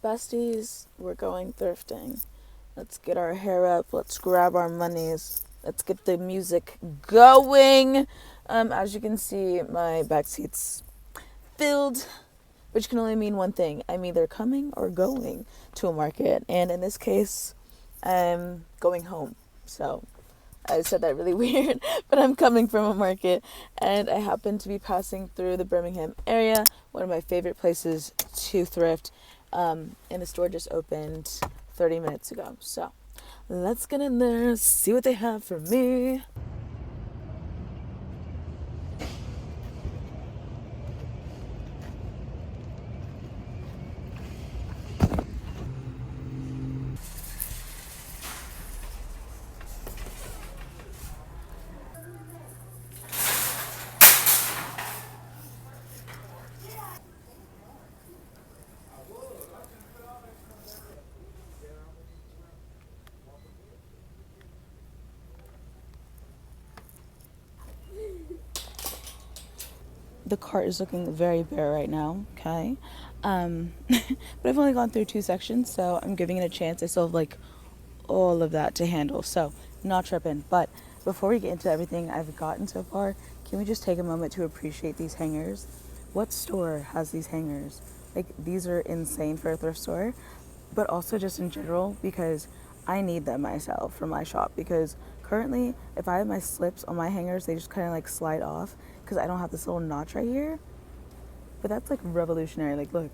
Besties, we're going thrifting. Let's get our hair up. Let's grab our monies. Let's get the music going. As you can see, my back seat's filled, which can only mean one thing. I'm either coming or going to a market. And in this case, I'm going home. So I said that really weird, but I'm coming from a market, and I happen to be passing through the Birmingham area, one of my favorite places to thrift, and the store just opened 30 minutes ago. So let's get in there, see what they have for me. The cart is looking very bare right now, okay? But I've only gone through 2 sections, so I'm giving it a chance. I still have like all of that to handle, so not tripping. But before we get into everything I've gotten so far, can we just take a moment to appreciate these hangers? What store has these hangers? Like, these are insane for a thrift store, but also just in general, because I need them myself for my shop. Because currently, if I have my slips on my hangers, they just kind of like slide off because I don't have this little notch right here. But that's like revolutionary. Like, look,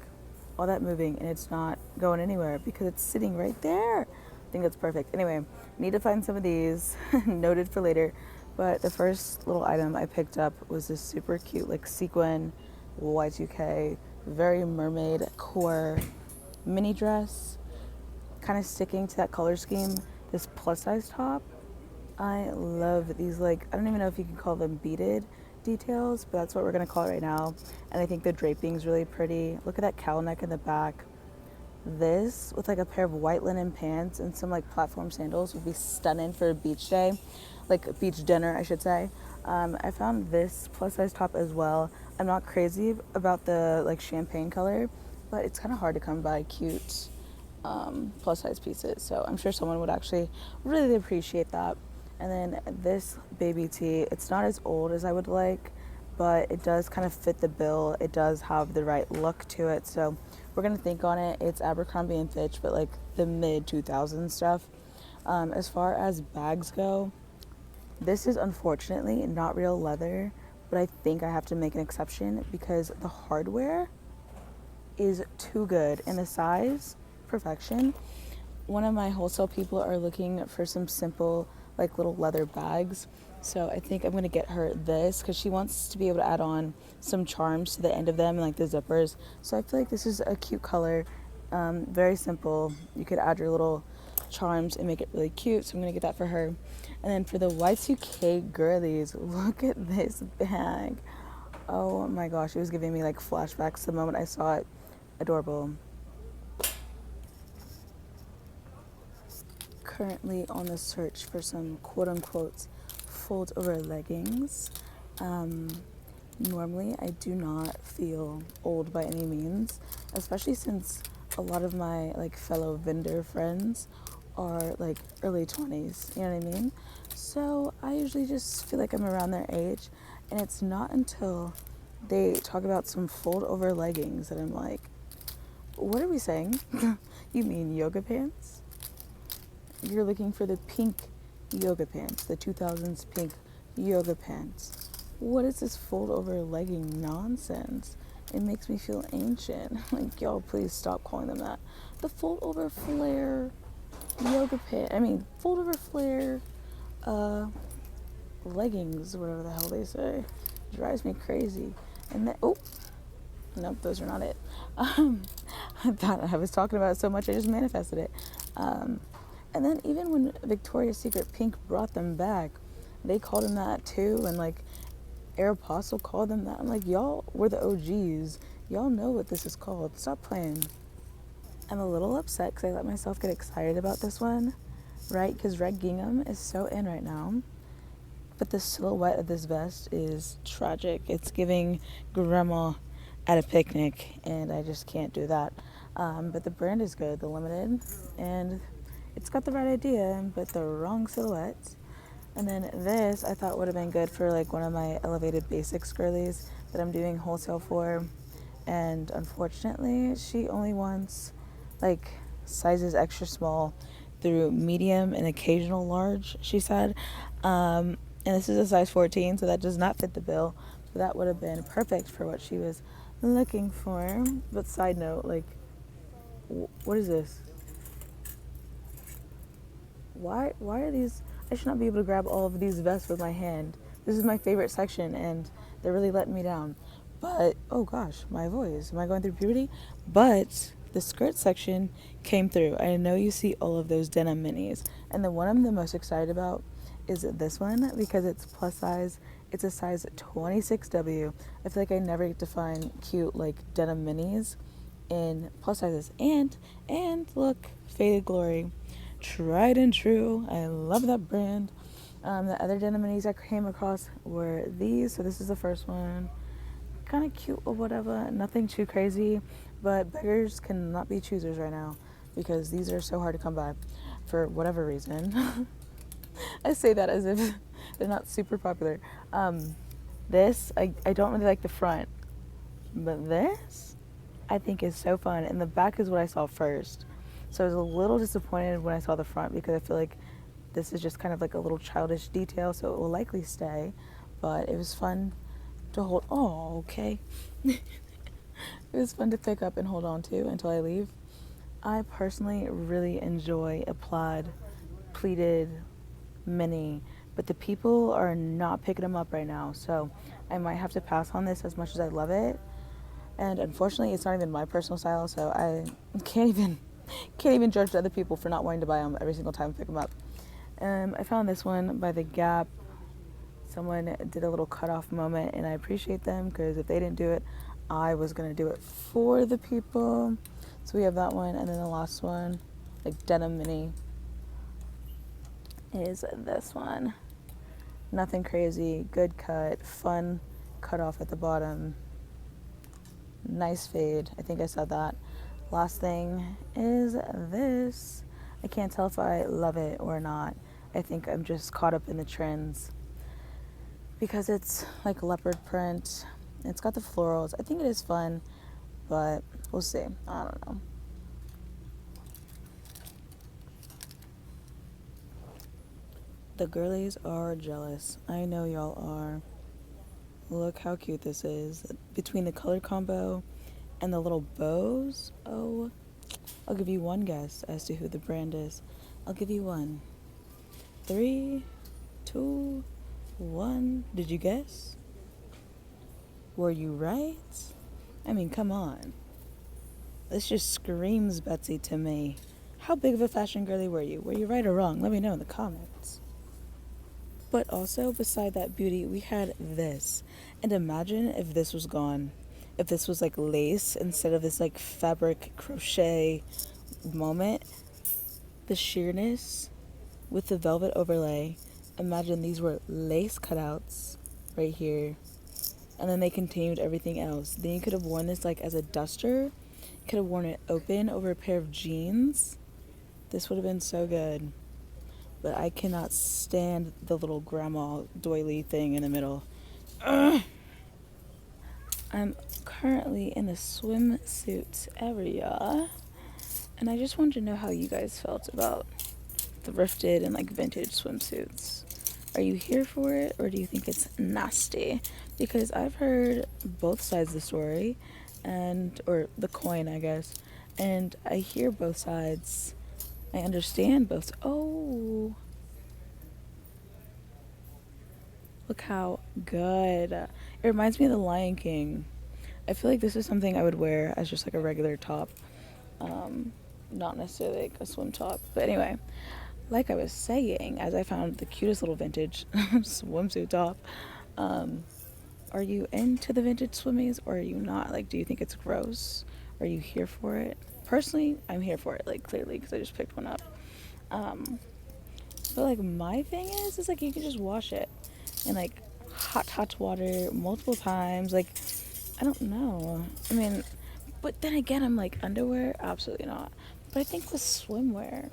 all that moving and it's not going anywhere because it's sitting right there. I think that's perfect. Anyway, need to find some of these, noted for later. But the first little item I picked up was this super cute, like sequin Y2K, very mermaid core mini dress, kind of sticking to that color scheme. This plus size top. I love these, like, I don't even know if you can call them beaded details, but that's what we're gonna call it right now. And I think the draping is really pretty. Look at that cowl neck in the back. This with like a pair of white linen pants and some like platform sandals would be stunning for a beach day, like a beach dinner, I should say. I found this plus size top as well. I'm not crazy about the like champagne color, but it's kind of hard to come by cute plus size pieces. So I'm sure someone would actually really appreciate that. And then this baby tee, it's not as old as I would like, but it does kind of fit the bill. It does have the right look to it. So we're going to think on it. It's Abercrombie and Fitch, but like the mid 2000s stuff. As far as bags go, this is unfortunately not real leather, but I think I have to make an exception because the hardware is too good and the size, perfection. One of my wholesale people are looking for some simple like little leather bags, so I think I'm gonna get her this because she wants to be able to add on some charms to the end of them and like the zippers. So I feel like this is a cute color, very simple. You could add your little charms and make it really cute, so I'm gonna get that for her. And then for the Y2K girlies, look at this bag. Oh my gosh, it was giving me like flashbacks the moment I saw it. Adorable. Currently on the search for some quote unquote fold over leggings. Normally I do not feel old by any means, especially since a lot of my like fellow vendor friends are like early 20s, you know what I mean? So I usually just feel like I'm around their age, and it's not until they talk about some fold over leggings that I'm like, what are we saying? You mean yoga pants? You're looking for the pink yoga pants, the 2000s pink yoga pants. What is this fold over legging nonsense? It makes me feel ancient. Like, y'all, please stop calling them that. The fold over flare yoga pant. I mean, fold over flare leggings, whatever the hell they say. Drives me crazy. And then, oh, nope, those are not it. I thought I was talking about it so much, I just manifested it. And then even when Victoria's Secret Pink brought them back, they called them that too. And like Aeropostale called them that. I'm like, y'all were the OGs. Y'all know what this is called. Stop playing. I'm a little upset because I let myself get excited about this one, right? Because red gingham is so in right now. But the silhouette of this vest is tragic. It's giving grandma at a picnic, and I just can't do that. But the brand is good, the limited, and it's got the right idea, but the wrong silhouette. And then this I thought would have been good for like one of my elevated basics girlies that I'm doing wholesale for. And unfortunately, she only wants like sizes extra small through medium and occasional large, she said. And this is a size 14, so that does not fit the bill. But that would have been perfect for what she was looking for. But side note, like, what is this? Why are these? I should not be able to grab all of these vests with my hand. This is my favorite section, and they're really letting me down. But oh gosh, my voice. Am I going through puberty? But the skirt section came through. I know you see all of those denim minis, and the one I'm the most excited about is this one because it's plus size. It's a size 26W. I feel like I never get to find cute like denim minis in plus sizes. And look, Faded Glory, tried and true. I love that brand. The other denim minis I came across were these. So this is the first one. Kind of cute or whatever. Nothing too crazy, but beggars cannot be choosers right now because these are so hard to come by for whatever reason. I say that as if they're not super popular. This, I don't really like the front, but this I think is so fun. And the back is what I saw first. So I was a little disappointed when I saw the front because I feel like this is just kind of like a little childish detail, so it will likely stay. But it was fun to hold. Oh, okay. It was fun to pick up and hold on to until I leave. I personally really enjoy a plaid, pleated mini, but the people are not picking them up right now, so I might have to pass on this as much as I love it. And unfortunately, it's not even my personal style, so I can't even judge other people for not wanting to buy them every single time I pick them up. I found this one by the Gap. Someone did a little cutoff moment, and I appreciate them because if they didn't do it, I was gonna do it for the people. So we have that one, and then the last one, like denim mini, is this one. Nothing crazy, good cut, fun cut off at the bottom. Nice fade. I think I said that. Last thing is this. I can't tell if I love it or not. I think I'm just caught up in the trends because it's like leopard print. It's got the florals. I think it is fun, but we'll see. I don't know. The girlies are jealous. I know y'all are. Look how cute this is. Between the color combo and the little bows. Oh, I'll give you one guess as to who the brand is. I'll give you one. 3, 2, 1. Did you guess? Were you right? I mean, come on. This just screams Betsy to me. How big of a fashion girly were you? Were you right or wrong? Let me know in the comments. But also, beside that beauty, we had this. And imagine if this was gone. If this was like lace instead of this like fabric crochet moment. The sheerness with the velvet overlay. Imagine these were lace cutouts right here. And then they continued everything else. Then you could have worn this like as a duster. You could have worn it open over a pair of jeans. This would have been so good. But I cannot stand the little grandma doily thing in the middle. Ugh. I'm currently in a swimsuit area, and I just wanted to know how you guys felt about thrifted and like vintage swimsuits. Are you here for it, or do you think it's nasty? Because I've heard both sides of the story, or the coin, I guess, and I hear both sides. I understand both. Oh, look how good. It reminds me of the Lion King. I feel like this is something I would wear as just like a regular top. Not necessarily like a swim top. But anyway, like I was saying, as I found the cutest little vintage swimsuit top, are you into the vintage swimmies or are you not? Like, do you think it's gross? Are you here for it? Personally, I'm here for it, like, clearly, because I just picked one up. But, like, my thing is like, you can just wash it in, like, hot water multiple times. Like, I don't know. I mean, But then again, I'm like, underwear? Absolutely not. But I think with swimwear,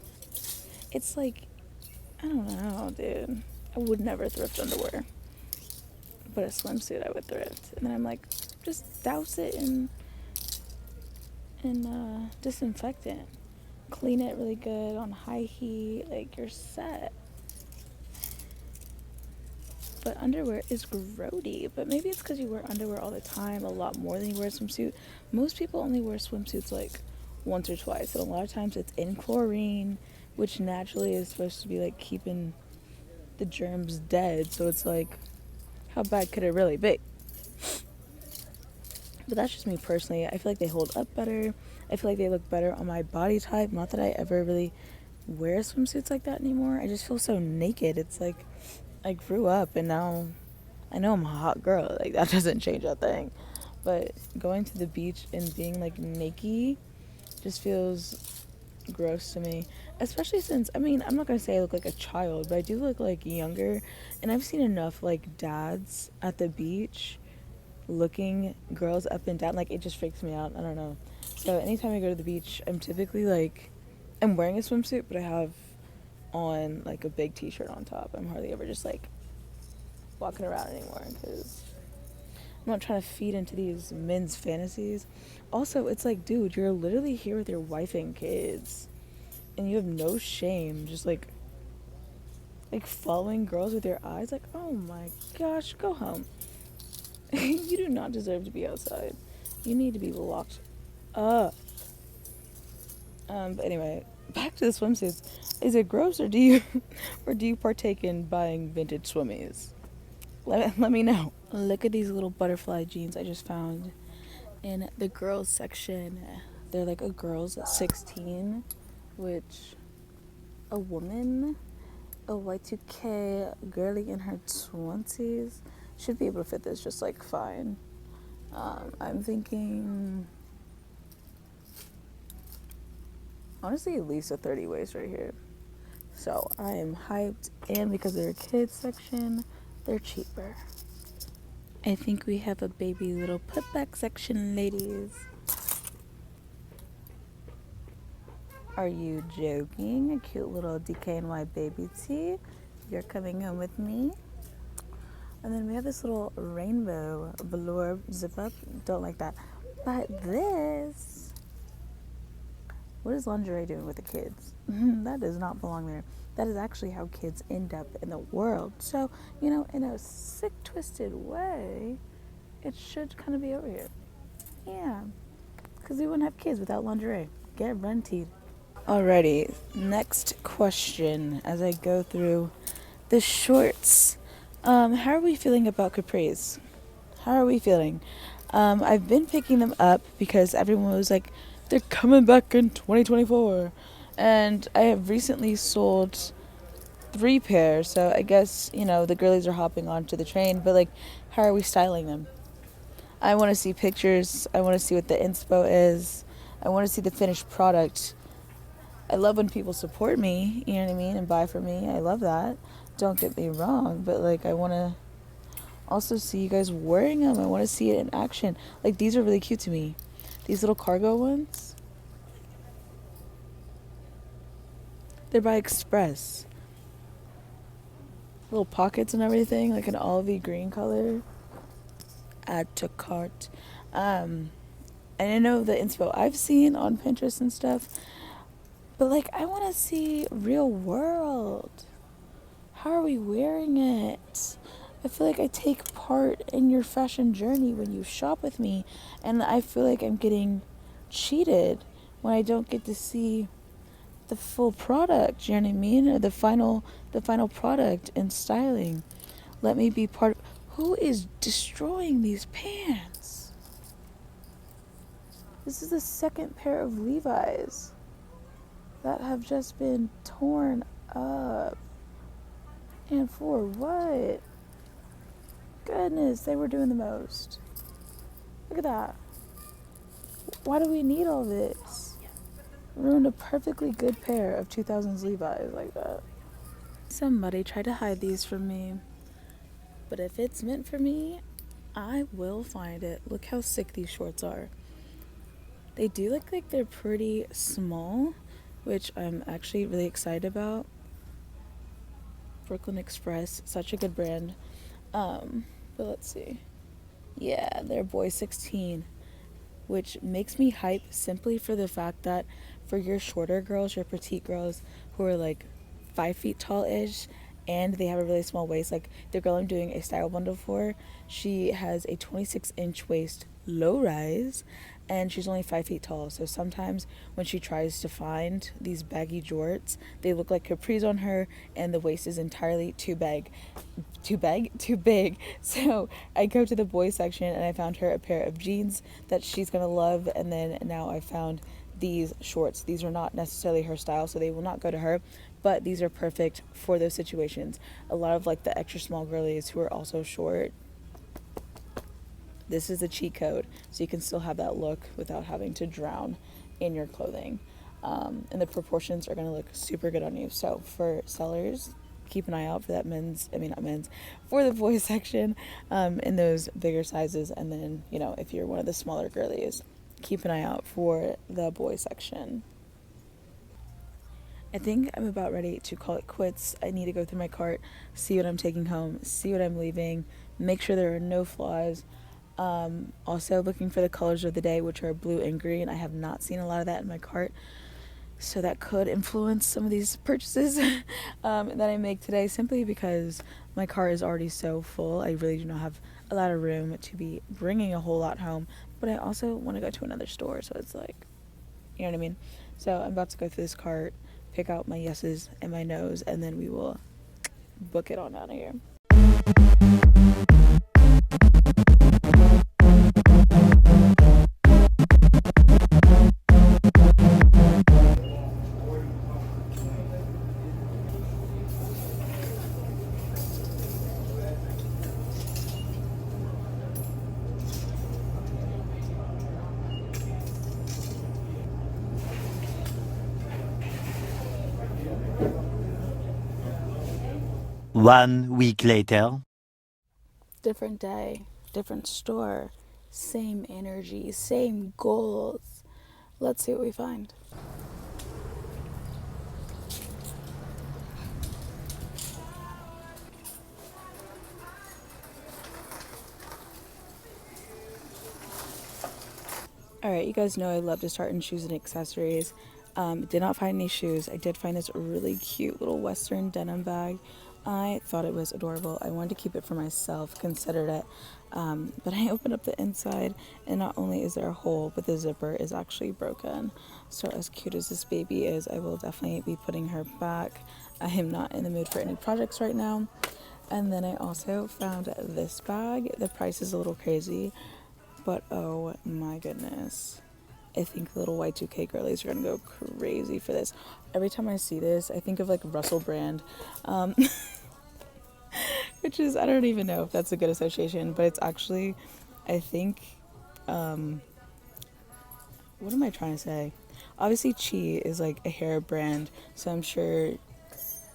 it's like, I don't know, dude. I would never thrift underwear. But a swimsuit I would thrift. And then I'm like, just douse it in disinfectant. Clean it really good on high heat. Like, you're set. But underwear is grody. But maybe it's because you wear underwear all the time, a lot more than you wear a swimsuit. Most people only wear swimsuits like once or twice. And a lot of times it's in chlorine, which naturally is supposed to be like keeping the germs dead. So it's like, how bad could it really be? But that's just me personally. I feel like they hold up better. I feel like they look better on my body type. Not that I ever really wear swimsuits like that anymore. I just feel so naked. It's like I grew up and now I know I'm a hot girl. Like, that doesn't change a thing. But going to the beach and being like naked just feels gross to me. Especially since, I mean, I'm not going to say I look like a child, but I do look like younger. And I've seen enough like dads at the beach looking girls up and down. Like, it just freaks me out. I don't know. So anytime I go to the beach, I'm typically like, I'm wearing a swimsuit, but I have on like a big t-shirt on top. I'm hardly ever just like walking around anymore because I'm not trying to feed into these men's fantasies. Also, it's like, dude, you're literally here with your wife and kids and you have no shame just like following girls with your eyes. Like, oh my gosh, go home. You do not deserve to be outside. You need to be locked up. But anyway, back to the swimsuits. Is it gross or do you partake in buying vintage swimmies? Let me know. Look at these little butterfly jeans I just found in the girls section. They're like a girls at 16, which a woman, a Y2K girly in her 20s should be able to fit this just like fine. I'm thinking, honestly, at least a 30 waist right here. So I am hyped, and because they're a kids section, they're cheaper. I think we have a baby little putback section, ladies. Are you joking? A cute little DKNY baby tee. You're coming home with me. And then we have this little rainbow velour zip up. Don't like that. But this, what is lingerie doing with the kids? That does not belong there. That is actually how kids end up in the world. So, in a sick, twisted way, it should kind of be over here. Yeah. Because we wouldn't have kids without lingerie. Get rented. Alrighty, next question as I go through the shorts. How are we feeling about capris? How are we feeling? I've been picking them up because everyone was like, they're coming back in 2024. And I have recently sold 3 pairs, so I guess, the girlies are hopping onto the train, but like, how are we styling them? I want to see pictures. I want to see what the inspo is. I want to see the finished product. I love when people support me, you know what I mean, and buy from me. I love that. Don't get me wrong, but like, I want to also see you guys wearing them. I want to see it in action. Like, these are really cute to me. These little cargo ones. They're by Express. Little pockets and everything, like an olivey green color. Add to cart. And I know the inspo I've seen on Pinterest and stuff, but like, I want to see real world. How are we wearing it? I feel like I take part in your fashion journey when you shop with me, and I feel like I'm getting cheated when I don't get to see the full product, you know what I mean? Or the final product and styling. Let me be part of... Who is destroying these pants? This is the second pair of Levi's that have just been torn up. And for what? Goodness, they were doing the most. Look at that. Why do we need all this? Ruined a perfectly good pair of 2000s Levi's like that. Somebody tried to hide these from me. But if it's meant for me, I will find it. Look how sick these shorts are. They do look like they're pretty small, which I'm actually really excited about. Brooklyn Express, such a good brand. But let's see. Yeah, they're boy 16, which makes me hype simply for the fact that for your shorter girls, your petite girls who are like 5 feet tall ish, and they have a really small waist, like the girl I'm doing a style bundle for, she has a 26-inch waist low rise, and she's only 5 feet tall. So sometimes when she tries to find these baggy jorts, they look like capris on her, and the waist is entirely too big. So I go to the boys section and I found her a pair of jeans that she's gonna love, and then now I found these shorts. These are not necessarily her style, so they will not go to her, but these are perfect for those situations. A lot of like the extra small girlies who are also short, this is a cheat code, so you can still have that look without having to drown in your clothing. And the proportions are going to look super good on you. So for sellers, keep an eye out for that for the boys section in those bigger sizes. And then, if you're one of the smaller girlies, keep an eye out for the boys section. I think I'm about ready to call it quits. I need to go through my cart, see what I'm taking home, see what I'm leaving, make sure there are no flaws. Also looking for the colors of the day, which are blue and green. I have not seen a lot of that in my cart, so that could influence some of these purchases that I make today, simply because my cart is already so full. I really do not have a lot of room to be bringing a whole lot home, but I also want to go to another store, so it's like, you know what I mean? So I'm about to go through this cart, pick out my yeses and my nos, and then we will book it on out of here. One week later. Different day, different store, same energy, same goals. Let's see what we find. Alright, you guys know I love to start in shoes and accessories. Did not find any shoes. I did find this really cute little Western denim bag. I thought it was adorable. I wanted to keep it for myself, considered it. But I opened up the inside, and not only is there a hole, but the zipper is actually broken. So as cute as this baby is, I will definitely be putting her back. I am not in the mood for any projects right now. And then I also found this bag. The price is a little crazy, but oh my goodness. I think the little Y2K girlies are gonna go crazy for this. Every time I see this, I think of like Russell Brand, which is, I don't even know if that's a good association, but it's actually, I think, what am I trying to say? Obviously, Chi is like a hair brand, so I'm sure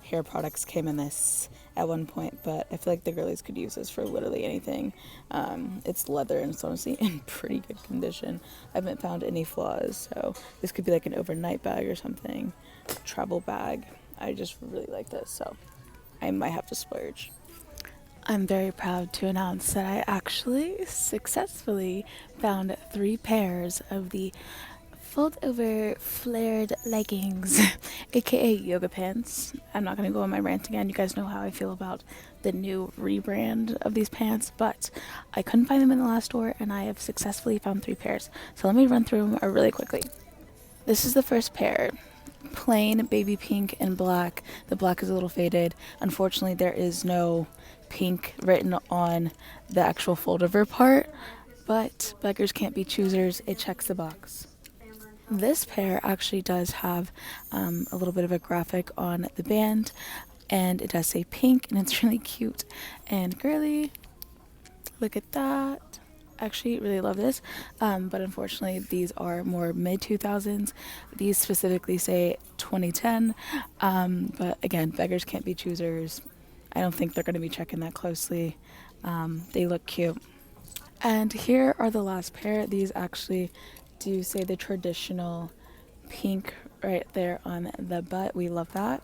hair products came in this at one point, but I feel like the girlies could use this for literally anything. It's leather and it's honestly in pretty good condition. I haven't found any flaws, so this could be like an overnight bag or something, travel bag. I just really like this, so I might have to splurge. I'm very proud to announce that I actually successfully found 3 pairs of the fold over flared leggings, aka yoga pants. I'm not going to go on my rant again. You guys know how I feel about the new rebrand of these pants, but I couldn't find them in the last store, and I have successfully found 3 pairs. So let me run through them really quickly. This is the first pair. Plain baby pink and black. The black is a little faded. Unfortunately, there is no pink written on the actual fold over part, but beggars can't be choosers. It checks the box. This pair actually does have a little bit of a graphic on the band, and it does say pink, and it's really cute and girly. Look at that. Actually really love this, but unfortunately these are more mid 2000s. These specifically say 2010, but again, beggars can't be choosers. I don't think they're going to be checking that closely. They look cute. And here are the last pair. These actually do say the traditional pink right there on the butt. We love that.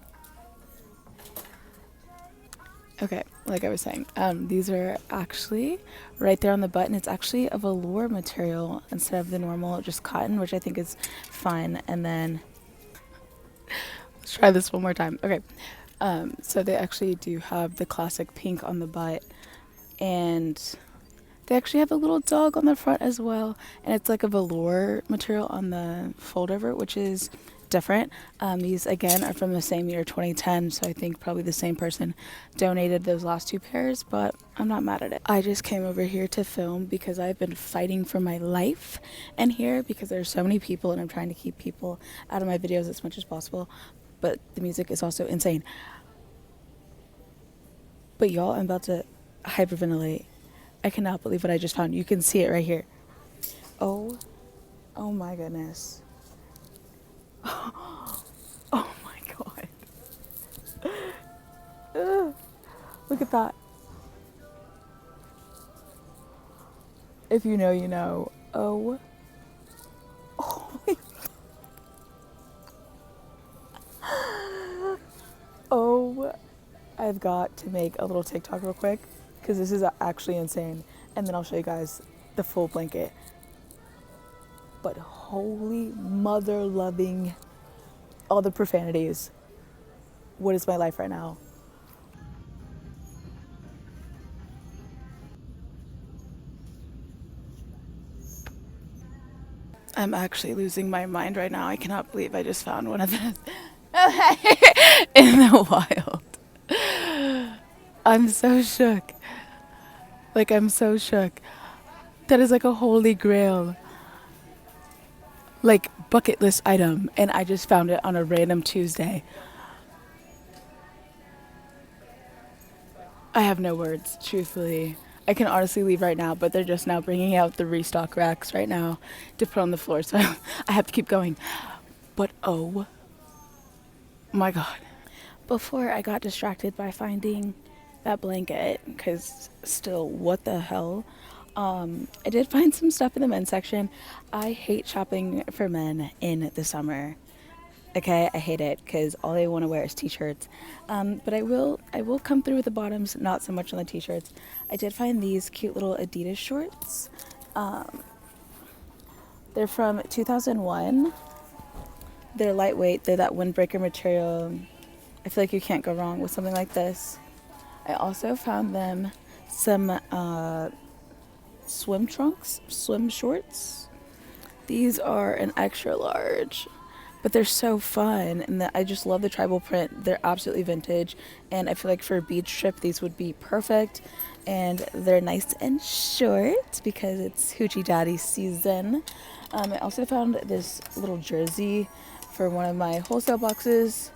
Okay, like I was saying, these are actually right there on the button. It's actually a velour material instead of the normal just cotton, which I think is fun. And then let's try this one more time. Okay, so they actually do have the classic pink on the butt, and they actually have a little dog on the front as well, and it's like a velour material on the fold over, which is different. These again are from the same year, 2010, so I think probably the same person donated those last two pairs, but I'm not mad at it. I just came over here to film because I've been fighting for my life in here because there's so many people and I'm trying to keep people out of my videos as much as possible, but the music is also insane. But y'all, I'm about to hyperventilate. I cannot believe what I just found. You can see it right here. Oh my goodness. Oh my god. Look at that. If you know, you know. Oh my Oh, I've got to make a little TikTok real quick because this is actually insane. And then I'll show you guys the full blanket. But holy mother loving, all the profanities. What is my life right now? I'm actually losing my mind right now. I cannot believe I just found one of them in the wild. I'm so shook. Like, I'm so shook. That is like a holy grail, like bucket list item, and I just found it on a random Tuesday. I have no words, truthfully. I can honestly leave right now, but they're just now bringing out the restock racks right now to put on the floor, so I have to keep going. But oh my god. Before I got distracted by finding that blanket, because still, what the hell? I did find some stuff in the men's section. I hate shopping for men in the summer. Okay, I hate it because all they want to wear is t-shirts. But I will come through with the bottoms, not so much on the t-shirts. I did find these cute little Adidas shorts. They're from 2001. They're lightweight. They're that windbreaker material. I feel like you can't go wrong with something like this. I also found them some swim trunks, swim shorts. These are an extra large, but they're so fun, and I just love the tribal print. They're absolutely vintage, and I feel like for a beach trip these would be perfect. And they're nice and short because it's hoochie daddy season. I also found this little jersey for one of my wholesale boxes.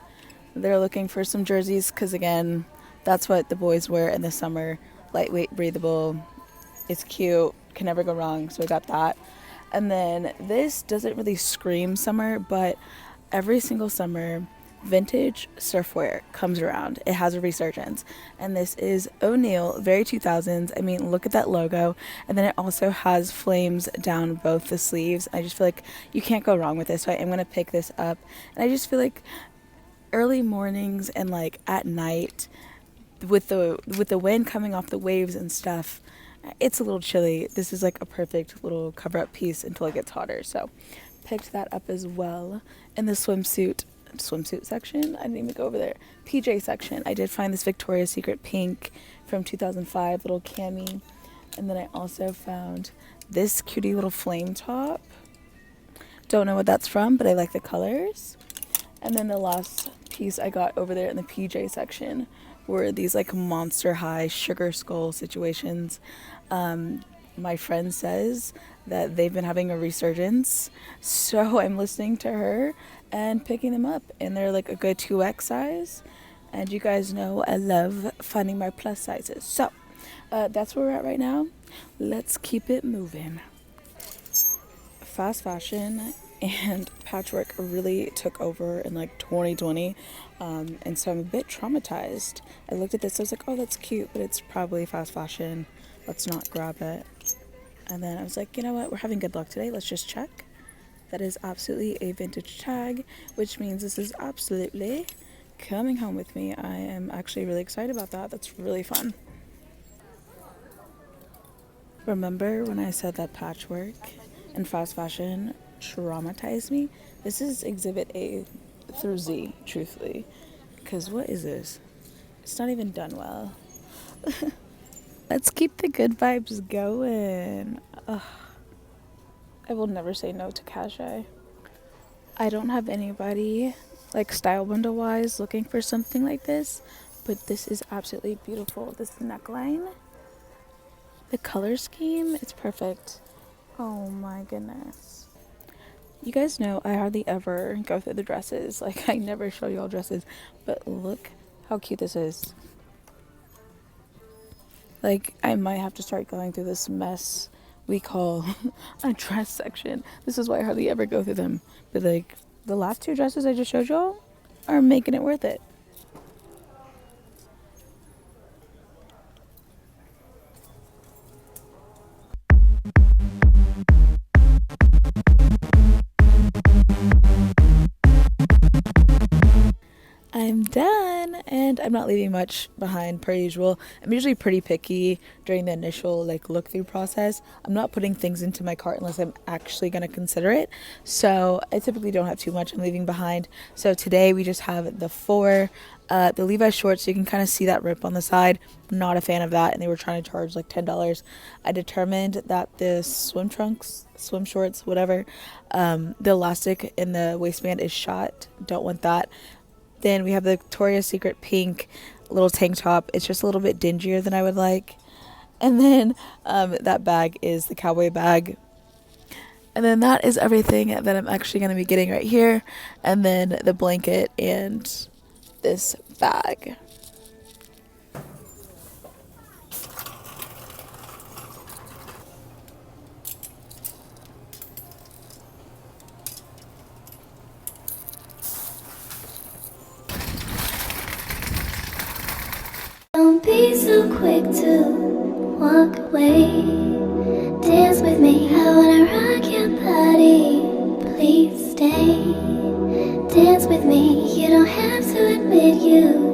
They're looking for some jerseys because, again, that's what the boys wear in the summer. Lightweight, breathable. It's cute. Can never go wrong. So I got that. And then this doesn't really scream summer, but every single summer, vintage surfwear comes around. It has a resurgence. And this is O'Neill, very 2000s. I mean, look at that logo. And then it also has flames down both the sleeves. I just feel like you can't go wrong with this. So I am going to pick this up. And I just feel like early mornings and like at night with the wind coming off the waves and stuff, it's a little chilly. This is like a perfect little cover up piece until it gets hotter. So picked that up as well. In the swimsuit section, I didn't even go over there. PJ section, I did find this Victoria's Secret pink from 2005 little cami, and then I also found this cutie little flame top. Don't know what that's from, but I like the colors. And then the last piece I got over there in the PJ section were these like monster high sugar skull situations. My friend says that they've been having a resurgence, so I'm listening to her and picking them up, and they're like a good 2X size. And you guys know I love finding my plus sizes. So that's where we're at right now. Let's keep it moving. Fast fashion and patchwork really took over in like 2020, and so I'm a bit traumatized. I looked at this, I was like, oh, that's cute, but it's probably fast fashion. Let's not grab it. And then I was like, you know what, we're having good luck today, let's just check. That is absolutely a vintage tag, which means this is absolutely coming home with me. I am actually really excited about that. That's really fun. Remember when I said that patchwork and fast fashion traumatized me? This is exhibit A through Z, truthfully. Because what is this? It's not even done well. Let's keep the good vibes going. Ugh. I will never say no to cachet. I don't have anybody, like style window wise, looking for something like this, but this is absolutely beautiful. This neckline, the color scheme, it's perfect. Oh my goodness. You guys know I hardly ever go through the dresses. Like, I never show y'all dresses, but look how cute this is. Like, I might have to start going through this mess we call a dress section. This is why I hardly ever go through them. But like, the last two dresses I just showed y'all are making it worth it. I'm done, and I'm not leaving much behind per usual. I'm usually pretty picky during the initial like look through process. I'm not putting things into my cart unless I'm actually going to consider it. So I typically don't have too much I'm leaving behind. So today we just have the Levi's shorts. You can kind of see that rip on the side. I'm not a fan of that, and they were trying to charge like $10. I determined that the swim trunks, swim shorts, whatever, the elastic in the waistband is shot. Don't want that. Then we have the Victoria's Secret pink little tank top. It's just a little bit dingier than I would like. And then that bag is the cowboy bag. And then that is everything that I'm actually going to be getting right here. And then the blanket and this bag. Don't be so quick to walk away. Dance with me, I wanna rock your body. Please stay. Dance with me, you don't have to admit you